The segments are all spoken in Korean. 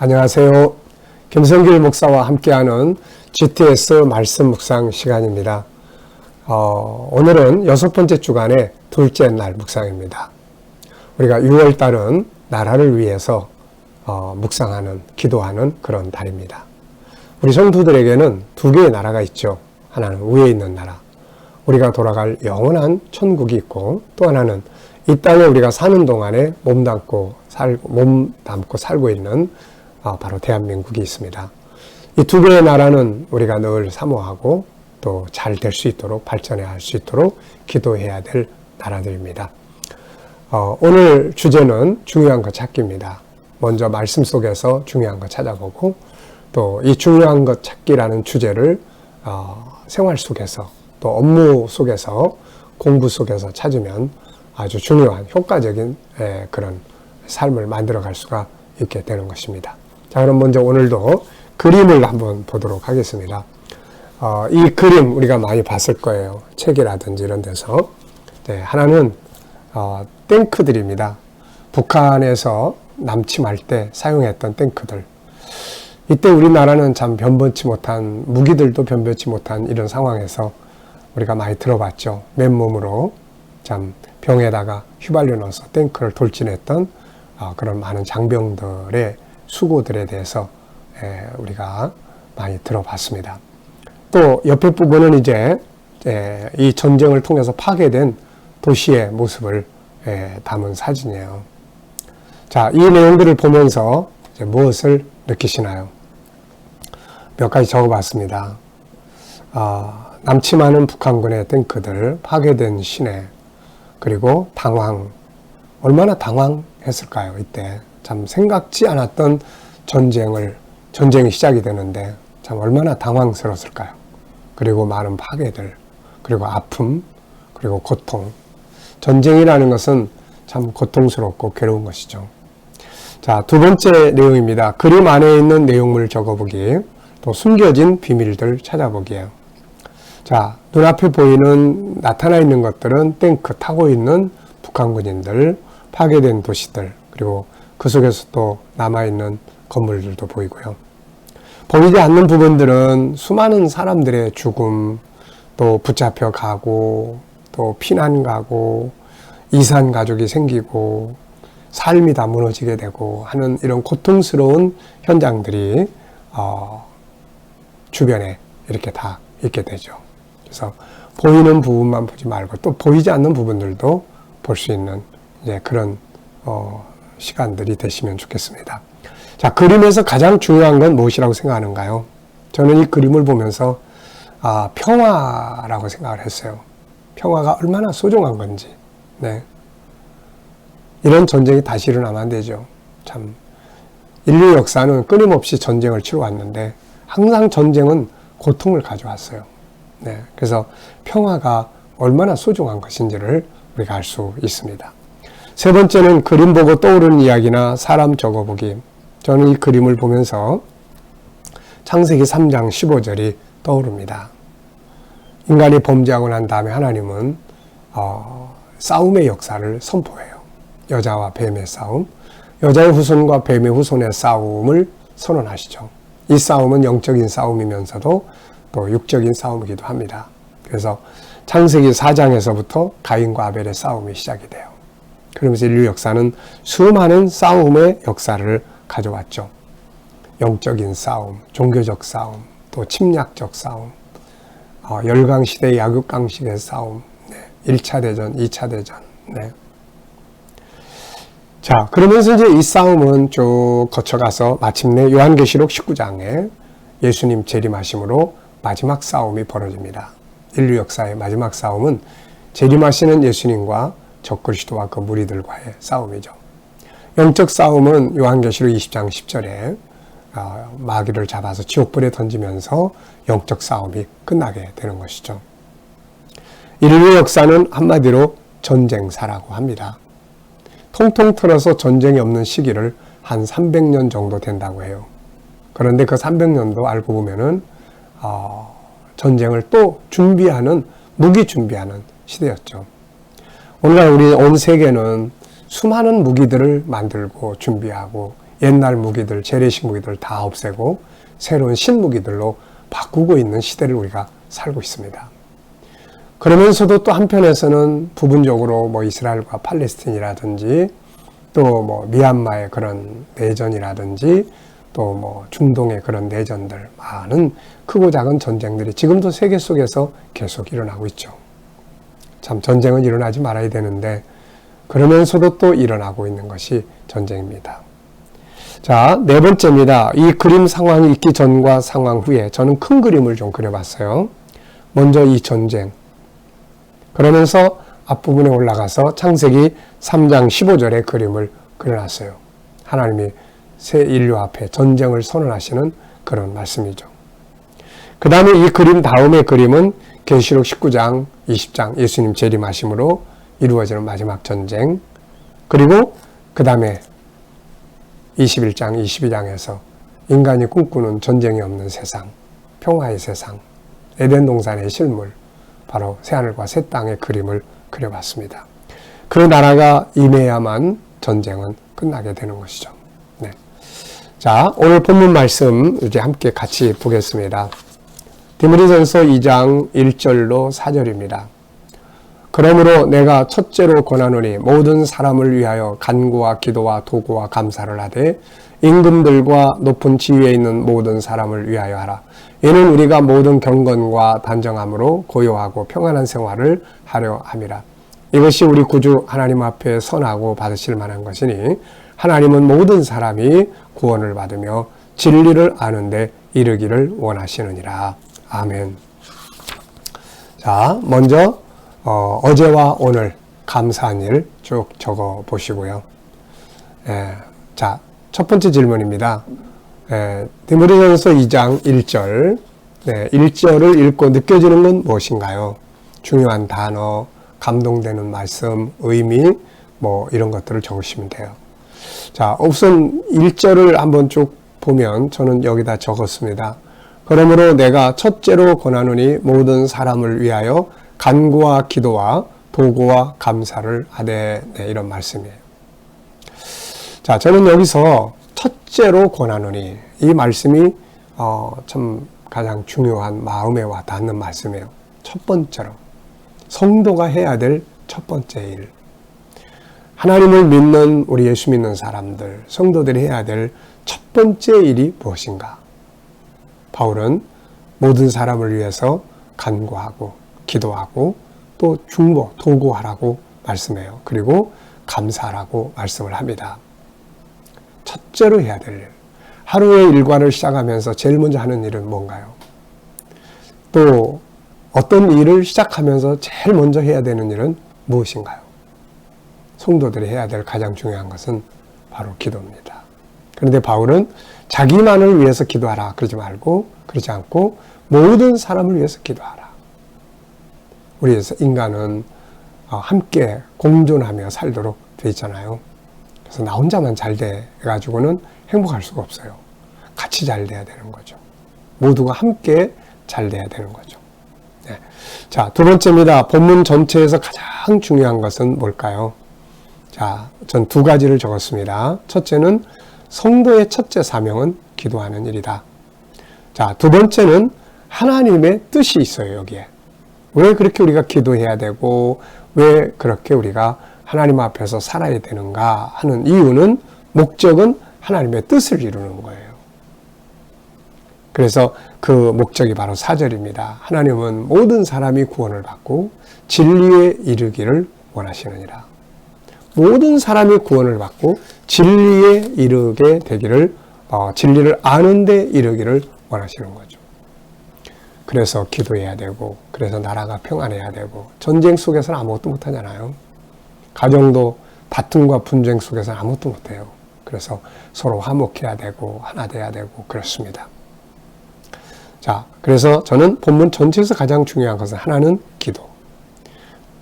안녕하세요. 김성길 목사와 함께하는 GTS 말씀 묵상 시간입니다. 오늘은 6번째 주간의 둘째 날 묵상입니다. 우리가 6월달은 나라를 위해서 묵상하는, 기도하는 그런 달입니다. 우리 성도들에게는 두 개의 나라가 있죠. 하나는 위에 있는 나라, 우리가 돌아갈 영원한 천국이 있고, 또 하나는 이 땅에 우리가 사는 동안에 몸 담고 살고 있는 바로 대한민국이 있습니다. 이 두 개의 나라는 우리가 늘 사모하고 또 잘 될 수 있도록, 발전해야 할 수 있도록 기도해야 될 나라들입니다. 오늘 주제는 중요한 것 찾기입니다. 먼저 말씀 속에서 중요한 것 찾아보고, 또 이 중요한 것 찾기라는 주제를 생활 속에서, 또 업무 속에서, 공부 속에서 찾으면 아주 중요한 효과적인 그런 삶을 만들어갈 수가 있게 되는 것입니다. 자, 그럼 먼저 오늘도 그림을 한번 보도록 하겠습니다. 이 그림 우리가 많이 봤을 거예요. 책이라든지 이런 데서. 네, 하나는 탱크들입니다. 북한에서 남침할 때 사용했던 탱크들. 이때 우리나라는 참 변변치 못한, 무기들도 변변치 못한 이런 상황에서 우리가 많이 들어봤죠. 맨몸으로 참 병에다가 휘발유 넣어서 탱크를 돌진했던 그런 많은 장병들의 수고들에 대해서 우리가 많이 들어봤습니다. 또 옆에 부분은 이제 이 전쟁을 통해서 파괴된 도시의 모습을 담은 사진이에요. 자, 이 내용들을 보면서 이제 무엇을 느끼시나요? 몇 가지 적어봤습니다. 남침하는 북한군의 탱크들, 파괴된 시내, 그리고 당황. 얼마나 당황했을까요? 이때 참 생각지 않았던 전쟁이 시작이 되는데 참 얼마나 당황스러웠을까요? 그리고 많은 파괴들, 그리고 아픔, 그리고 고통. 전쟁이라는 것은 참 고통스럽고 괴로운 것이죠. 자, 두 번째 내용입니다. 그림 안에 있는 내용물을 적어보기, 또 숨겨진 비밀들 찾아보기예요. 자, 눈앞에 보이는, 나타나 있는 것들은 탱크 타고 있는 북한군인들, 파괴된 도시들, 그리고 그 속에서 또 남아있는 건물들도 보이고요. 보이지 않는 부분들은 수많은 사람들의 죽음, 또 붙잡혀 가고, 또 피난 가고, 이산 가족이 생기고, 삶이 다 무너지게 되고 하는 이런 고통스러운 현장들이 주변에 이렇게 다 있게 되죠. 그래서 보이는 부분만 보지 말고 또 보이지 않는 부분들도 볼 수 있는 이제 그런 시간들이 되시면 좋겠습니다. 자, 그림에서 가장 중요한 건 무엇이라고 생각하는가요? 저는 이 그림을 보면서 평화라고 생각을 했어요. 평화가 얼마나 소중한 건지. 네. 이런 전쟁이 다시 일어나면 안 되죠. 참 인류 역사는 끊임없이 전쟁을 치러왔는데 항상 전쟁은 고통을 가져왔어요. 네. 그래서 평화가 얼마나 소중한 것인지를 우리가 알 수 있습니다. 세 번째는 그림 보고 떠오르는 이야기나 사람 적어보기. 저는 이 그림을 보면서 창세기 3장 15절이 떠오릅니다. 인간이 범죄하고 난 다음에 하나님은 싸움의 역사를 선포해요. 여자와 뱀의 싸움, 여자의 후손과 뱀의 후손의 싸움을 선언하시죠. 이 싸움은 영적인 싸움이면서도 또 육적인 싸움이기도 합니다. 그래서 창세기 4장에서부터 가인과 아벨의 싸움이 시작이 돼요. 그러면서 인류 역사는 수많은 싸움의 역사를 가져왔죠. 영적인 싸움, 종교적 싸움, 또 침략적 싸움, 열강시대, 약육강식의 싸움, 1차 대전, 2차 대전. 네. 자, 그러면서 이제 이 싸움은 쭉 거쳐가서 마침내 요한계시록 19장에 예수님 재림하심으로 마지막 싸움이 벌어집니다. 인류 역사의 마지막 싸움은 재림하시는 예수님과 적그리스도와 그 무리들과의 싸움이죠. 영적 싸움은 요한계시록 20장 10절에 마귀를 잡아서 지옥불에 던지면서 영적 싸움이 끝나게 되는 것이죠. 인류 역사는 한마디로 전쟁사라고 합니다. 통통 틀어서 전쟁이 없는 시기를 한 300년 정도 된다고 해요. 그런데 그 300년도 알고 보면은 전쟁을 또 준비하는, 무기 준비하는 시대였죠. 오늘날 우리 온 세계는 수많은 무기들을 만들고 준비하고 옛날 무기들, 재래식 무기들 다 없애고 새로운 신무기들로 바꾸고 있는 시대를 우리가 살고 있습니다. 그러면서도 또 한편에서는 부분적으로 뭐 이스라엘과 팔레스틴이라든지 또 뭐 미얀마의 그런 내전이라든지 또 뭐 중동의 그런 내전들, 많은 크고 작은 전쟁들이 지금도 세계 속에서 계속 일어나고 있죠. 참 전쟁은 일어나지 말아야 되는데 그러면서도 또 일어나고 있는 것이 전쟁입니다. 자, 네 번째입니다. 이 그림 상황이 있기 전과 상황 후에 저는 큰 그림을 좀 그려봤어요. 먼저 이 전쟁. 그러면서 앞부분에 올라가서 창세기 3장 15절의 그림을 그려놨어요. 하나님이 새 인류 앞에 전쟁을 선언하시는 그런 말씀이죠. 그 다음에 이 그림 다음의 그림은 계시록 19장, 20장 예수님 재림하심으로 이루어지는 마지막 전쟁, 그리고 그 다음에 21장, 22장에서 인간이 꿈꾸는 전쟁이 없는 세상, 평화의 세상, 에덴 동산의 실물, 바로 새하늘과 새 땅의 그림을 그려봤습니다. 그 나라가 임해야만 전쟁은 끝나게 되는 것이죠. 네. 자, 오늘 본문 말씀 이제 함께 같이 보겠습니다. 디모데전서 2장 1절로 4절입니다. 그러므로 내가 첫째로 권하노니 모든 사람을 위하여 간구와 기도와 도구와 감사를 하되 임금들과 높은 지위에 있는 모든 사람을 위하여 하라. 이는 우리가 모든 경건과 단정함으로 고요하고 평안한 생활을 하려 함이라. 이것이 우리 구주 하나님 앞에 선하고 받으실 만한 것이니 하나님은 모든 사람이 구원을 받으며 진리를 아는데 이르기를 원하시느니라. 아멘. 자, 먼저 어제와 오늘 감사한 일 쭉 적어 보시고요. 자, 첫 번째 질문입니다. 디모데전서 2장 1절. 1절을 읽고 느껴지는 건 무엇인가요? 중요한 단어, 감동되는 말씀, 의미, 뭐 이런 것들을 적으시면 돼요. 자, 우선 1절을 한번 쭉 보면 저는 여기다 적었습니다. 그러므로 내가 첫째로 권하노니 모든 사람을 위하여 간구와 기도와 도구와 감사를 하되, 이런 말씀이에요. 자, 저는 여기서 첫째로 권하노니 이 말씀이 참 가장 중요한 마음에 와 닿는 말씀이에요. 첫 번째로 성도가 해야 될 첫 번째 일, 하나님을 믿는 우리 예수 믿는 사람들, 성도들이 해야 될 첫 번째 일이 무엇인가? 바울은 모든 사람을 위해서 간구하고 기도하고 또 중보, 도구하라고 말씀해요. 그리고 감사하라고 말씀을 합니다. 첫째로 해야 될 일, 하루의 일과를 시작하면서 제일 먼저 하는 일은 뭔가요? 또 어떤 일을 시작하면서 제일 먼저 해야 되는 일은 무엇인가요? 성도들이 해야 될 가장 중요한 것은 바로 기도입니다. 그런데 바울은 자기만을 위해서 기도하라 그러지 말고, 그러지 않고 모든 사람을 위해서 기도하라. 우리 인간은 함께 공존하며 살도록 돼 있잖아요. 그래서 나 혼자만 잘 돼가지고는 행복할 수가 없어요. 같이 잘 돼야 되는 거죠. 모두가 함께 잘 돼야 되는 거죠. 네. 자, 두 번째입니다. 본문 전체에서 가장 중요한 것은 뭘까요? 자, 전 두 가지를 적었습니다. 첫째는 성도의 첫째 사명은 기도하는 일이다. 자, 두 번째는 하나님의 뜻이 있어요, 여기에. 왜 그렇게 우리가 기도해야 되고, 왜 그렇게 우리가 하나님 앞에서 살아야 되는가 하는 이유는, 목적은 하나님의 뜻을 이루는 거예요. 그래서 그 목적이 바로 4절입니다. 하나님은 모든 사람이 구원을 받고 진리에 이르기를 원하시느니라. 모든 사람이 구원을 받고 진리에 이르게 되기를, 진리를 아는 데 이르기를 원하시는 거죠. 그래서 기도해야 되고, 그래서 나라가 평안해야 되고, 전쟁 속에서는 아무것도 못하잖아요. 가정도 다툼과 분쟁 속에서는 아무것도 못해요. 그래서 서로 화목해야 되고, 하나 돼야 되고, 그렇습니다. 자, 그래서 저는 본문 전체에서 가장 중요한 것은 하나는 기도,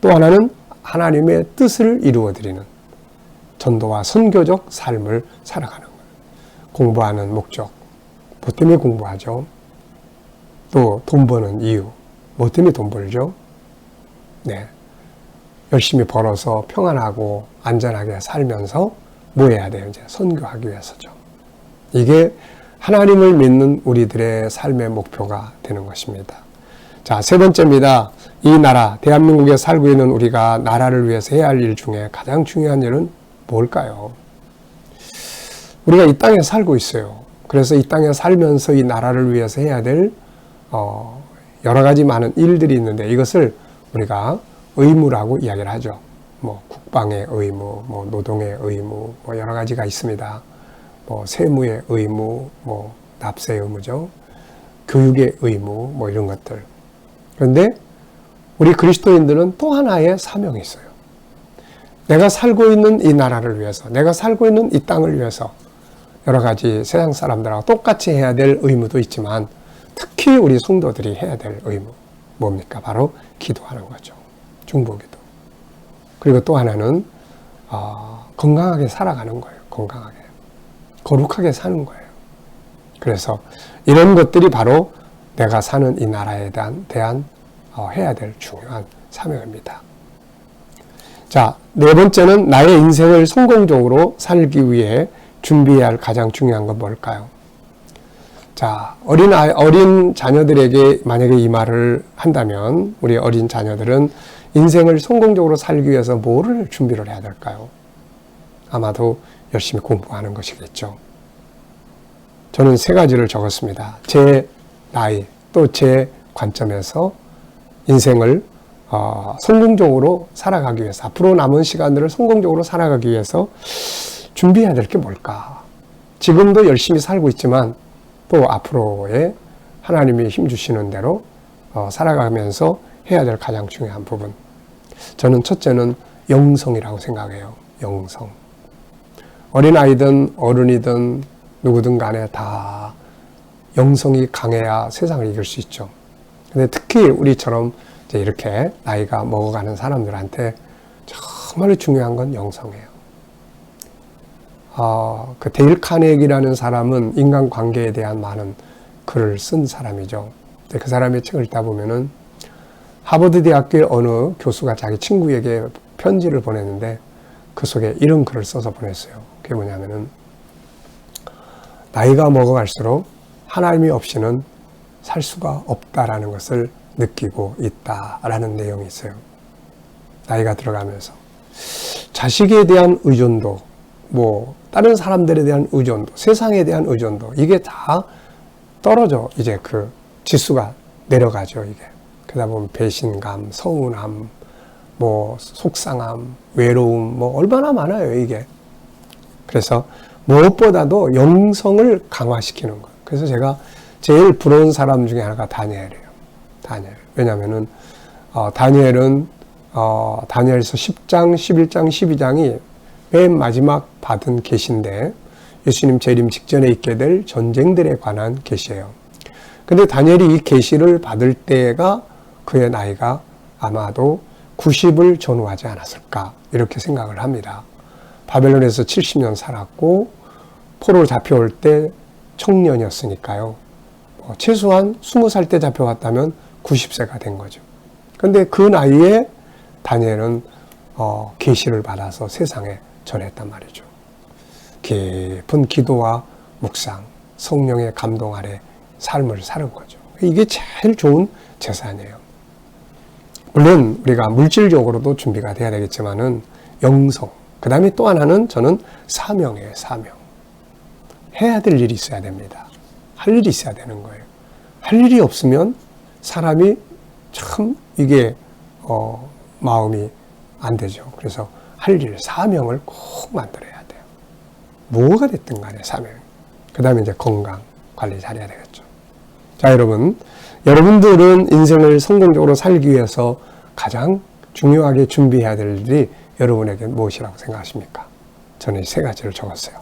또 하나는 하나님의 뜻을 이루어드리는 전도와 선교적 삶을 살아가는 거예요. 공부하는 목적, 뭐 때문에 공부하죠? 또 돈 버는 이유, 뭐 때문에 돈 벌죠? 네, 열심히 벌어서 평안하고 안전하게 살면서 뭐 해야 돼요? 이제 선교하기 위해서죠. 이게 하나님을 믿는 우리들의 삶의 목표가 되는 것입니다. 자, 세 번째입니다. 이 나라, 대한민국에 살고 있는 우리가 나라를 위해서 해야 할 일 중에 가장 중요한 일은 뭘까요? 우리가 이 땅에 살고 있어요. 그래서 이 땅에 살면서 이 나라를 위해서 해야 될 여러 가지 많은 일들이 있는데 이것을 우리가 의무라고 이야기를 하죠. 뭐 국방의 의무, 뭐 노동의 의무, 뭐 여러 가지가 있습니다. 뭐 세무의 의무, 뭐 납세의 의무죠. 교육의 의무, 뭐 이런 것들. 그런데 우리 그리스도인들은 또 하나의 사명이 있어요. 내가 살고 있는 이 나라를 위해서, 내가 살고 있는 이 땅을 위해서 여러 가지 세상 사람들하고 똑같이 해야 될 의무도 있지만 특히 우리 성도들이 해야 될 의무 뭡니까? 바로 기도하는 거죠. 중보기도. 그리고 또 하나는 건강하게 살아가는 거예요. 건강하게. 거룩하게 사는 거예요. 그래서 이런 것들이 바로 내가 사는 이 나라에 대한 해야 될 중요한 사명입니다. 자, 네 번째는 나의 인생을 성공적으로 살기 위해 준비해야 할 가장 중요한 건 뭘까요? 자, 어린 자녀들에게 만약에 이 말을 한다면 우리 어린 자녀들은 인생을 성공적으로 살기 위해서 뭐를 준비를 해야 될까요? 아마도 열심히 공부하는 것이겠죠. 저는 세 가지를 적었습니다. 제 나이 또 제 관점에서 인생을 성공적으로 살아가기 위해서 앞으로 남은 시간들을 성공적으로 살아가기 위해서 준비해야 될 게 뭘까? 지금도 열심히 살고 있지만 또 앞으로의 하나님이 힘주시는 대로 살아가면서 해야 될 가장 중요한 부분. 저는 첫째는 영성이라고 생각해요. 영성. 어린아이든 어른이든 누구든 간에 다 영성이 강해야 세상을 이길 수 있죠. 근데 특히 우리처럼 이제 이렇게 나이가 먹어가는 사람들한테 정말 중요한 건 영성이에요. 그 데일 카네기라는 사람은 인간관계에 대한 많은 글을 쓴 사람이죠. 근데 그 사람의 책을 읽다 보면은 하버드 대학교의 어느 교수가 자기 친구에게 편지를 보냈는데 그 속에 이런 글을 써서 보냈어요. 그게 뭐냐면은 나이가 먹어갈수록 하나님이 없이는 살 수가 없다라는 것을 느끼고 있다라는 내용이 있어요. 나이가 들어가면서 자식에 대한 의존도, 뭐 다른 사람들에 대한 의존도, 세상에 대한 의존도 이게 다 떨어져 이제 그 지수가 내려가죠. 이게 그러다 보면 배신감, 서운함, 뭐 속상함, 외로움 뭐 얼마나 많아요 이게. 그래서 무엇보다도 영성을 강화시키는 거예요. 그래서 제가 제일 부러운 사람 중에 하나가 다니엘이에요. 다니엘. 왜냐하면은 다니엘은 다니엘서 10장, 11장, 12장이 맨 마지막 받은 계시인데 예수님 재림 직전에 있게 될 전쟁들에 관한 계시예요. 근데 다니엘이 이 계시를 받을 때가 그의 나이가 아마도 90을 전후하지 않았을까 이렇게 생각을 합니다. 바벨론에서 70년 살았고 포로로 잡혀올 때 청년이었으니까요. 최소한 20살 때 잡혀왔다면 90세가 된 거죠. 근데 그 나이에 다니엘은 계시를 받아서 세상에 전했단 말이죠. 깊은 기도와 묵상, 성령의 감동 아래 삶을 사는 거죠. 이게 제일 좋은 재산이에요. 물론 우리가 물질적으로도 준비가 돼야 되겠지만은 영성, 그 다음에 또 하나는 저는 사명이에요. 사명. 해야 될 일이 있어야 됩니다. 할 일이 있어야 되는 거예요. 할 일이 없으면 사람이 참 이게 마음이 안 되죠. 그래서 할 일, 사명을 꼭 만들어야 돼요. 뭐가 됐든 간에 사명. 그 다음에 이제 건강 관리 잘해야 되겠죠. 자, 여러분들은 인생을 성공적으로 살기 위해서 가장 중요하게 준비해야 될 일이 여러분에게 무엇이라고 생각하십니까? 저는 이 세 가지를 적었어요.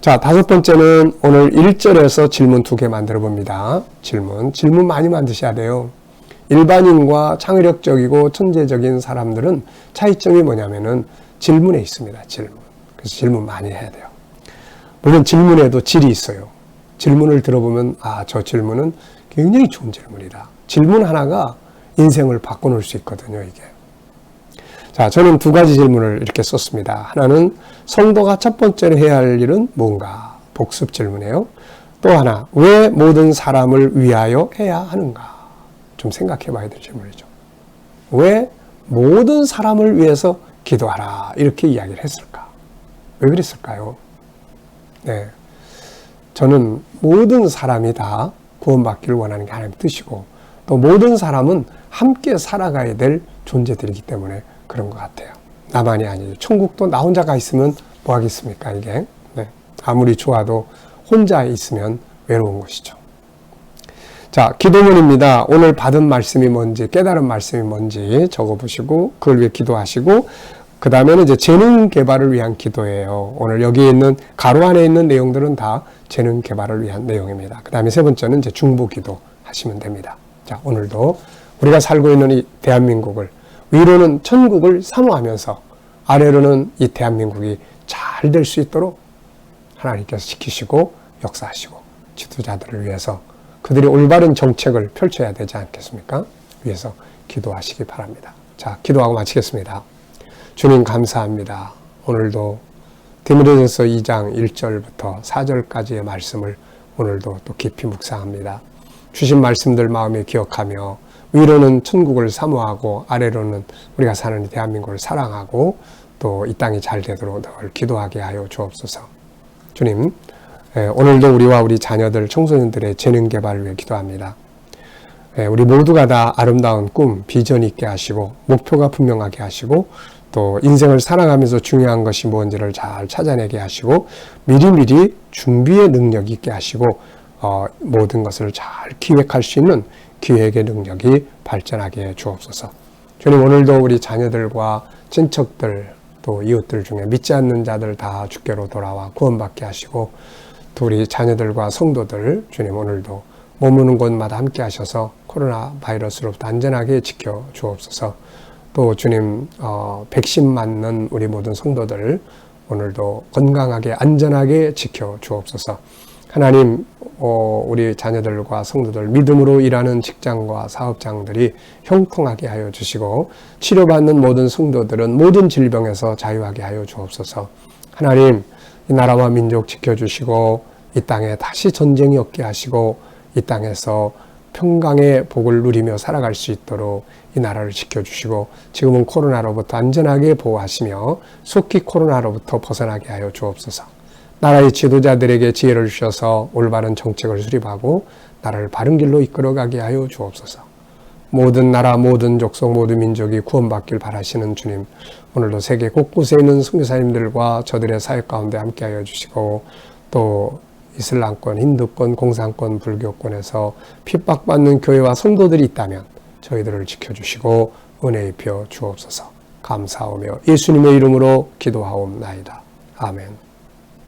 자, 다섯 번째는 오늘 1절에서 질문 2개 만들어 봅니다. 질문 많이 만드셔야 돼요. 일반인과 창의력적이고 천재적인 사람들은 차이점이 뭐냐면은 질문에 있습니다. 질문. 그래서 질문 많이 해야 돼요. 물론 질문에도 질이 있어요. 질문을 들어보면 저 질문은 굉장히 좋은 질문이다. 질문 하나가 인생을 바꿔놓을 수 있거든요, 이게. 자, 저는 2가지 질문을 이렇게 썼습니다. 하나는 성도가 첫 번째로 해야 할 일은 뭔가 복습 질문이에요. 또 하나, 왜 모든 사람을 위하여 해야 하는가? 좀 생각해 봐야 될 질문이죠. 왜 모든 사람을 위해서 기도하라 이렇게 이야기를 했을까? 왜 그랬을까요? 네, 저는 모든 사람이 다 구원받기를 원하는 게 하나님의 뜻이고 또 모든 사람은 함께 살아가야 될 존재들이기 때문에 그런 것 같아요. 나만이 아니죠. 천국도 나 혼자가 있으면 뭐 하겠습니까 이게. 네, 아무리 좋아도 혼자 있으면 외로운 것이죠. 자, 기도문입니다. 오늘 받은 말씀이 뭔지, 깨달은 말씀이 뭔지 적어보시고 그걸 위해 기도하시고 그 다음에는 이제 재능 개발을 위한 기도예요. 오늘 여기에 있는 가로 안에 있는 내용들은 다 재능 개발을 위한 내용입니다. 그 다음에 세 번째는 이제 중보 기도 하시면 됩니다. 자, 오늘도 우리가 살고 있는 이 대한민국을 위로는 천국을 사모하면서 아래로는 이 대한민국이 잘 될 수 있도록 하나님께서 지키시고 역사하시고 지도자들을 위해서 그들이 올바른 정책을 펼쳐야 되지 않겠습니까? 위해서 기도하시기 바랍니다. 자, 기도하고 마치겠습니다. 주님 감사합니다. 오늘도 디모데전서 2장 1절부터 4절까지의 말씀을 오늘도 또 깊이 묵상합니다. 주신 말씀들 마음에 기억하며 위로는 천국을 사모하고 아래로는 우리가 사는 대한민국을 사랑하고 또 이 땅이 잘 되도록 늘 기도하게 하여 주옵소서. 주님, 오늘도 우리와 우리 자녀들, 청소년들의 재능 개발을 위해 기도합니다. 우리 모두가 다 아름다운 꿈, 비전 있게 하시고 목표가 분명하게 하시고 또 인생을 살아가면서 중요한 것이 뭔지를 잘 찾아내게 하시고 미리미리 준비의 능력 있게 하시고 모든 것을 잘 기획할 수 있는 기획의 능력이 발전하게 해 주옵소서. 주님, 오늘도 우리 자녀들과 친척들 또 이웃들 중에 믿지 않는 자들 다 주께로 돌아와 구원받게 하시고 또 우리 자녀들과 성도들 주님 오늘도 머무는 곳마다 함께 하셔서 코로나 바이러스로부터 안전하게 지켜 주옵소서. 또 주님 백신 맞는 우리 모든 성도들 오늘도 건강하게 안전하게 지켜 주옵소서. 하나님 우리 자녀들과 성도들 믿음으로 일하는 직장과 사업장들이 형통하게 하여 주시고 치료받는 모든 성도들은 모든 질병에서 자유하게 하여 주옵소서. 하나님 이 나라와 민족 지켜주시고 이 땅에 다시 전쟁이 없게 하시고 이 땅에서 평강의 복을 누리며 살아갈 수 있도록 이 나라를 지켜주시고 지금은 코로나로부터 안전하게 보호하시며 속히 코로나로부터 벗어나게 하여 주옵소서. 나라의 지도자들에게 지혜를 주셔서 올바른 정책을 수립하고 나라를 바른 길로 이끌어가게 하여 주옵소서. 모든 나라, 모든 족속, 모든 민족이 구원받길 바라시는 주님, 오늘도 세계 곳곳에 있는 선교사님들과 저들의 사역 가운데 함께하여 주시고 또 이슬람권, 힌두권, 공산권, 불교권에서 핍박받는 교회와 성도들이 있다면 저희들을 지켜주시고 은혜 입혀 주옵소서. 감사하며 예수님의 이름으로 기도하옵나이다. 아멘.